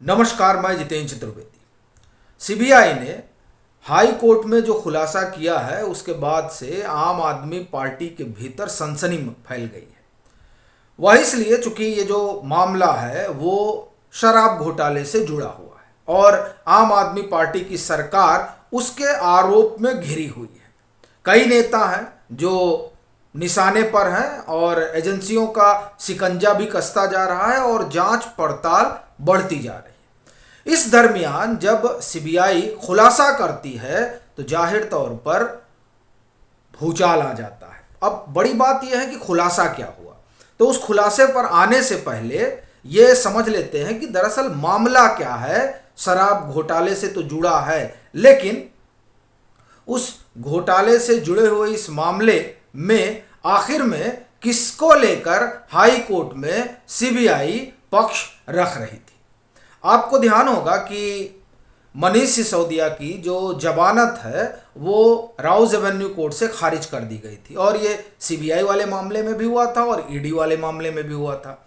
नमस्कार, मैं जितेंद्र चतुर्वेदी। सीबीआई ने हाई कोर्ट में जो खुलासा किया है उसके बाद से आम आदमी पार्टी के भीतर सनसनी फैल गई है। वह इसलिए चूंकि ये जो मामला है वो शराब घोटाले से जुड़ा हुआ है और आम आदमी पार्टी की सरकार उसके आरोप में घिरी हुई है। कई नेता हैं जो निशाने पर हैं और एजेंसियों का शिकंजा भी कसता जा रहा है और जांच पड़ताल बढ़ती जा रही है। इस दरमियान जब सीबीआई खुलासा करती है तो जाहिर तौर पर भूचाल आ जाता है। अब बड़ी बात यह है कि खुलासा क्या हुआ, तो उस खुलासे पर आने से पहले ये समझ लेते हैं कि दरअसल मामला क्या है। शराब घोटाले से तो जुड़ा है, लेकिन उस घोटाले से जुड़े हुए इस मामले में आखिर में किसको लेकर हाई कोर्ट में सीबीआई पक्ष रख रही थी। आपको ध्यान होगा कि मनीष सिसोदिया की जो जमानत है वो राउज एवेन्यू कोर्ट से खारिज कर दी गई थी और ये सीबीआई वाले मामले में भी हुआ था और ईडी वाले मामले में भी हुआ था।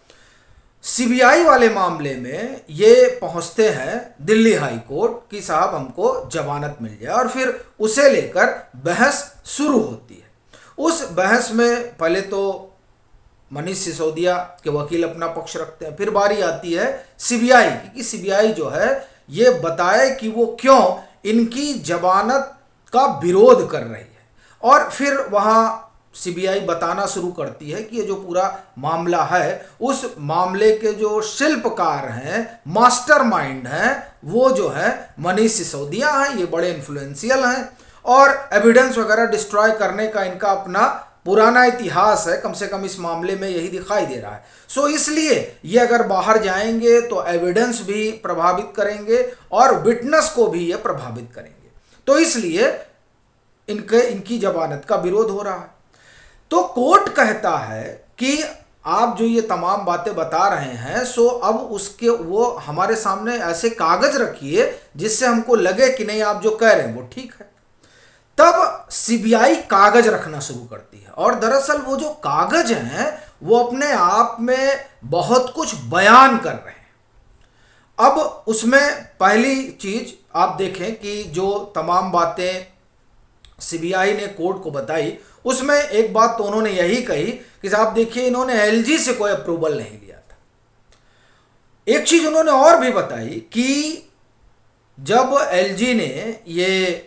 सीबीआई वाले मामले में ये पहुंचते हैं दिल्ली हाई कोर्ट कि साहब हमको जमानत मिल जाए और फिर उसे लेकर बहस शुरू होती है। उस बहस में पहले तो मनीष सिसोदिया के वकील अपना पक्ष रखते हैं, फिर बारी आती है सीबीआई की कि सीबीआई जो है ये बताए कि वो क्यों इनकी जमानत का विरोध कर रही है। और फिर वहाँ सीबीआई बताना शुरू करती है कि ये जो पूरा मामला है उस मामले के जो शिल्पकार हैं, मास्टरमाइंड हैं, वो जो है मनीष सिसोदिया हैं। ये बड़े इन्फ्लुएंशियल हैं और एविडेंस वगैरह डिस्ट्रॉय करने का इनका अपना पुराना इतिहास है। कम से कम इस मामले में यही दिखाई दे रहा है। सो इसलिए ये अगर बाहर जाएंगे तो एविडेंस भी प्रभावित करेंगे और विटनेस को भी ये प्रभावित करेंगे, तो इसलिए इनकी जमानत का विरोध हो रहा है। तो कोर्ट कहता है कि आप जो ये तमाम बातें बता रहे हैं सो अब उसके वो हमारे सामने ऐसे कागज रखिए जिससे हमको लगे कि नहीं आप जो कह रहे हैं वो ठीक है। तब सीबीआई कागज रखना शुरू करती है और दरअसल वो जो कागज हैं वो अपने आप में बहुत कुछ बयान कर रहे हैं। अब उसमें पहली चीज आप देखें कि जो तमाम बातें सीबीआई ने कोर्ट को बताई उसमें एक बात तो उन्होंने यही कही कि साहब देखिए इन्होंने एलजी से कोई अप्रूवल नहीं लिया था। एक चीज उन्होंने और भी बताई कि जब एलजी ने ये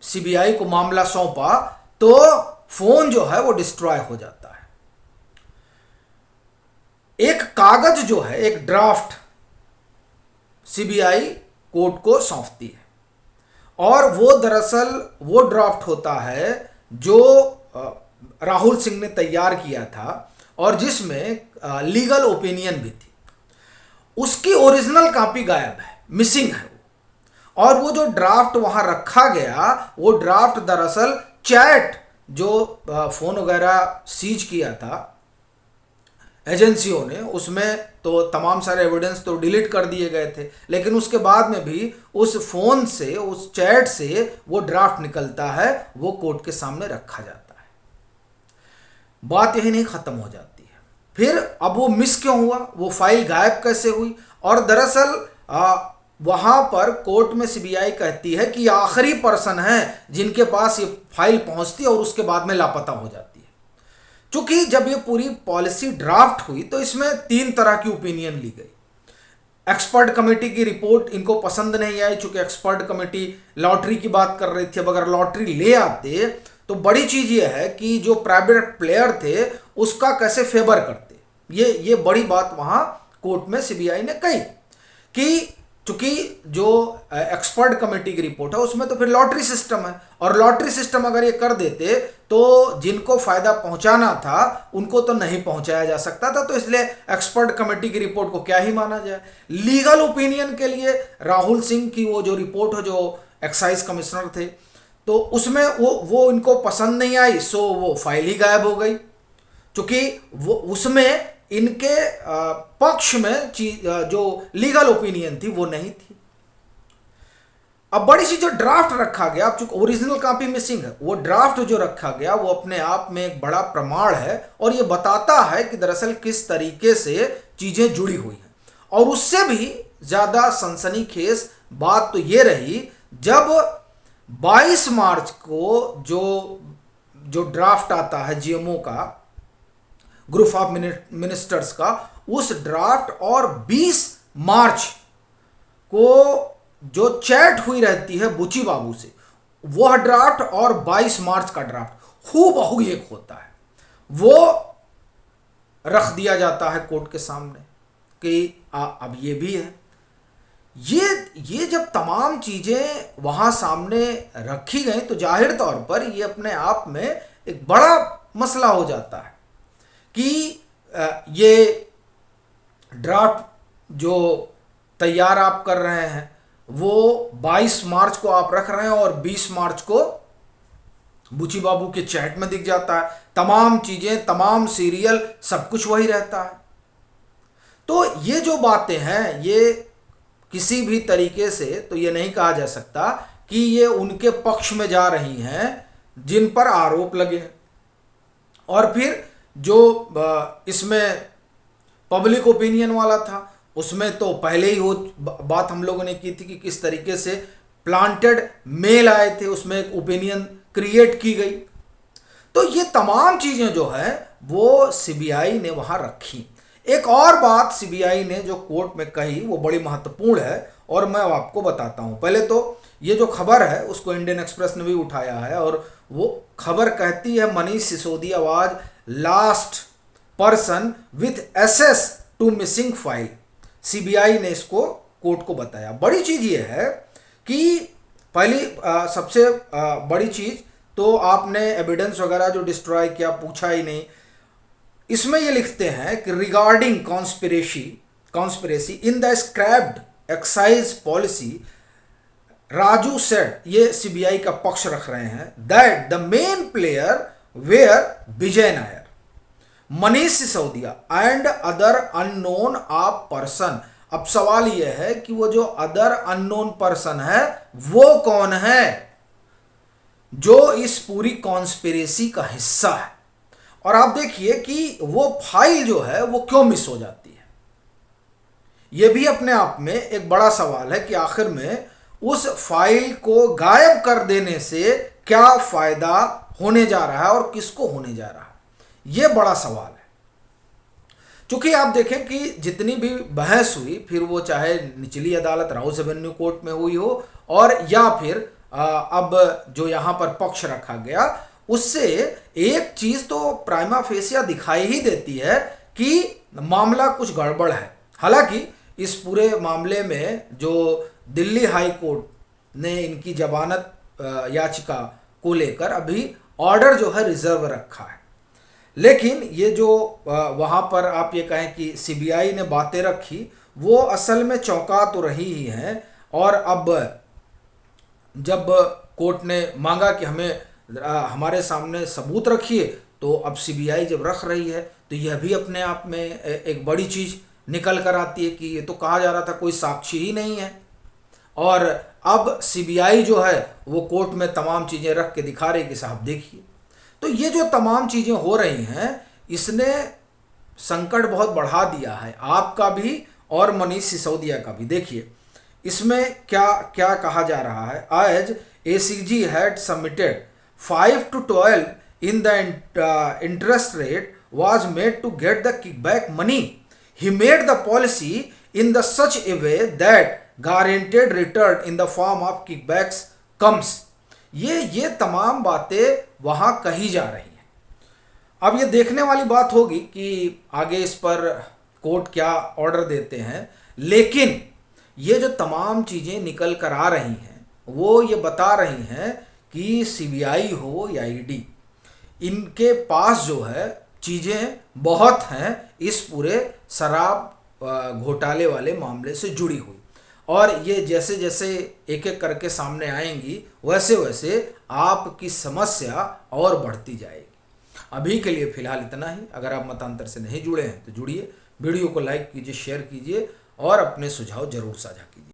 सीबीआई को मामला सौंपा तो फोन जो है वो डिस्ट्रॉय हो जाता है। एक कागज जो है, एक ड्राफ्ट सीबीआई कोर्ट को सौंपती है और वो दरअसल वो ड्राफ्ट होता है जो राहुल सिंह ने तैयार किया था और जिसमें लीगल ओपिनियन भी थी। उसकी ओरिजिनल कॉपी गायब है, मिसिंग है और वो जो ड्राफ्ट वहां रखा गया वो ड्राफ्ट दरअसल चैट जो फोन वगैरह सीज किया था एजेंसियों ने, उसमें तो तमाम सारे एविडेंस तो डिलीट कर दिए गए थे, लेकिन उसके बाद में भी उस फोन से, उस चैट से वो ड्राफ्ट निकलता है, वो कोर्ट के सामने रखा जाता है। बात यही नहीं खत्म हो जाती है। फिर अब वो मिस क्यों हुआ, वो फाइल गायब कैसे हुई, और दरअसल वहां पर कोर्ट में सीबीआई कहती है कि आखिरी पर्सन है जिनके पास ये फाइल पहुंचती है और उसके बाद में लापता हो जाती है। चूंकि जब ये पूरी पॉलिसी ड्राफ्ट हुई तो इसमें 3 तरह की ओपिनियन ली गई। एक्सपर्ट कमेटी की रिपोर्ट इनको पसंद नहीं आई, चूंकि एक्सपर्ट कमेटी लॉटरी की बात कर रही थी। अब अगर लॉटरी ले आते तो बड़ी चीज ये है कि जो प्राइवेट प्लेयर थे उसका कैसे फेवर करते। ये बड़ी बात वहां कोर्ट में सीबीआई ने कही कि चूंकि जो एक्सपर्ट कमेटी की रिपोर्ट है उसमें तो फिर लॉटरी सिस्टम है और लॉटरी सिस्टम अगर ये कर देते तो जिनको फायदा पहुंचाना था उनको तो नहीं पहुंचाया जा सकता था, तो इसलिए एक्सपर्ट कमेटी की रिपोर्ट को क्या ही माना जाए। लीगल ओपिनियन के लिए राहुल सिंह की वो जो रिपोर्ट है, जो एक्साइज कमिश्नर थे, तो उसमें वो इनको पसंद नहीं आई, सो वो फाइल ही गायब हो गई। चूंकि वो उसमें इनके पक्ष में जो लीगल ओपिनियन थी वो नहीं थी। अब बड़ी सी जो ड्राफ्ट रखा गया, अब चूंकि ओरिजिनल कॉपी मिसिंग है, वो ड्राफ्ट जो रखा गया वो अपने आप में एक बड़ा प्रमाण है और ये बताता है कि दरअसल किस तरीके से चीजें जुड़ी हुई हैं। और उससे भी ज़्यादा सनसनीखेज बात तो ये रही जब 22 मार्च को जो ड्राफ्ट आता है जीएमओ का, ग्रुप ऑफ मिनिस्टर्स का, उस ड्राफ्ट और 20 मार्च को जो चैट हुई रहती है बुची बाबू से, वह ड्राफ्ट और 22 मार्च का ड्राफ्ट हूबहू एक होता है। वो रख दिया जाता है कोर्ट के सामने कि अब ये भी है। ये जब तमाम चीज़ें वहाँ सामने रखी गई तो जाहिर तौर पर ये अपने आप में एक बड़ा मसला हो जाता है कि ये ड्राफ्ट जो तैयार आप कर रहे हैं वो 22 मार्च को आप रख रहे हैं और 20 मार्च को बुची बाबू के चैट में दिख जाता है। तमाम चीज़ें, तमाम सीरियल, सब कुछ वही रहता है। तो ये जो बातें हैं ये किसी भी तरीके से तो ये नहीं कहा जा सकता कि ये उनके पक्ष में जा रही हैं जिन पर आरोप लगे हैं। और फिर जो इसमें पब्लिक ओपिनियन वाला था उसमें तो पहले ही वो बात हम लोगों ने की थी कि किस तरीके से प्लांटेड मेल आए थे, उसमें एक ओपिनियन क्रिएट की गई। तो ये तमाम चीज़ें जो है वो सीबीआई ने वहाँ रखी। एक और बात सीबीआई ने जो कोर्ट में कही वो बड़ी महत्वपूर्ण है और मैं आपको बताता हूँ। पहले तो ये जो खबर है उसको इंडियन एक्सप्रेस ने भी उठाया है और वो खबर कहती है Manish Sisodia was last person with access to missing file. CBI ने इसको कोर्ट को बताया। बड़ी चीज़ ये है कि पहली सबसे बड़ी चीज़ तो आपने एविडेंस वगैरह जो डिस्ट्रॉय किया पूछा ही नहीं। इसमें ये लिखते हैं कि regarding conspiracy in the scrapped excise policy, Raju said, ये सीबीआई का पक्ष रख रहे हैं, that the main player were Vijay Nair, Manish Sisodia and other unknown of person. अब सवाल यह है कि वो जो अदर अननोन पर्सन है वो कौन है जो इस पूरी कॉन्स्पिरेसी का हिस्सा है। और आप देखिए कि वो फाइल जो है वो क्यों मिस हो जाती है। ये भी अपने आप में एक बड़ा सवाल है कि आखिर में उस फाइल को गायब कर देने से क्या फायदा होने जा रहा है और किसको होने जा रहा है, ये बड़ा सवाल है। चूंकि आप देखें कि जितनी भी बहस हुई, फिर वो चाहे निचली अदालत राउस एवेन्यू कोर्ट में हुई हो और या फिर अब जो यहाँ पर पक्ष रखा गया, उससे एक चीज़ तो प्राइमा फेसिया दिखाई ही देती है कि मामला कुछ गड़बड़ है। हालांकि इस पूरे मामले में जो दिल्ली हाई कोर्ट ने इनकी जमानत याचिका को लेकर अभी ऑर्डर जो है रिजर्व रखा है, लेकिन ये जो वहाँ पर आप ये कहें कि सीबीआई ने बातें रखी वो असल में चौंका तो रही ही हैं। और अब जब कोर्ट ने मांगा कि हमें हमारे सामने सबूत रखिए, तो अब सीबीआई जब रख रही है तो यह भी अपने आप में एक बड़ी चीज़ निकल कर आती है कि ये तो कहा जा रहा था कोई साक्षी ही नहीं है और अब सीबीआई जो है वो कोर्ट में तमाम चीज़ें रख के दिखा रही कि साहब देखिए। तो ये जो तमाम चीज़ें हो रही हैं इसने संकट बहुत बढ़ा दिया है आपका भी और मनीष सिसोदिया का भी। देखिए इसमें क्या क्या कहा जा रहा है। आज ACG had submitted 5 to 12 in the interest rate was made to get the kickback money. He made the policy in the such a way that guaranteed return in the form of kickbacks comes. ये तमाम बातें वहाँ कही जा रही हैं। अब ये देखने वाली बात होगी कि आगे इस पर कोर्ट क्या ऑर्डर देते हैं, लेकिन ये जो तमाम चीज़ें निकल कर आ रही हैं वो ये बता रही हैं कि सीबीआई हो या ईडी, इनके पास जो है चीज़ें बहुत हैं इस पूरे शराब घोटाले वाले मामले से जुड़ी हुई। और ये जैसे जैसे एक एक करके सामने आएंगी वैसे वैसे आपकी समस्या और बढ़ती जाएगी। अभी के लिए फ़िलहाल इतना ही। अगर आप मतांतर से नहीं जुड़े हैं तो जुड़िए, वीडियो को लाइक कीजिए, शेयर कीजिए और अपने सुझाव ज़रूर साझा कीजिए।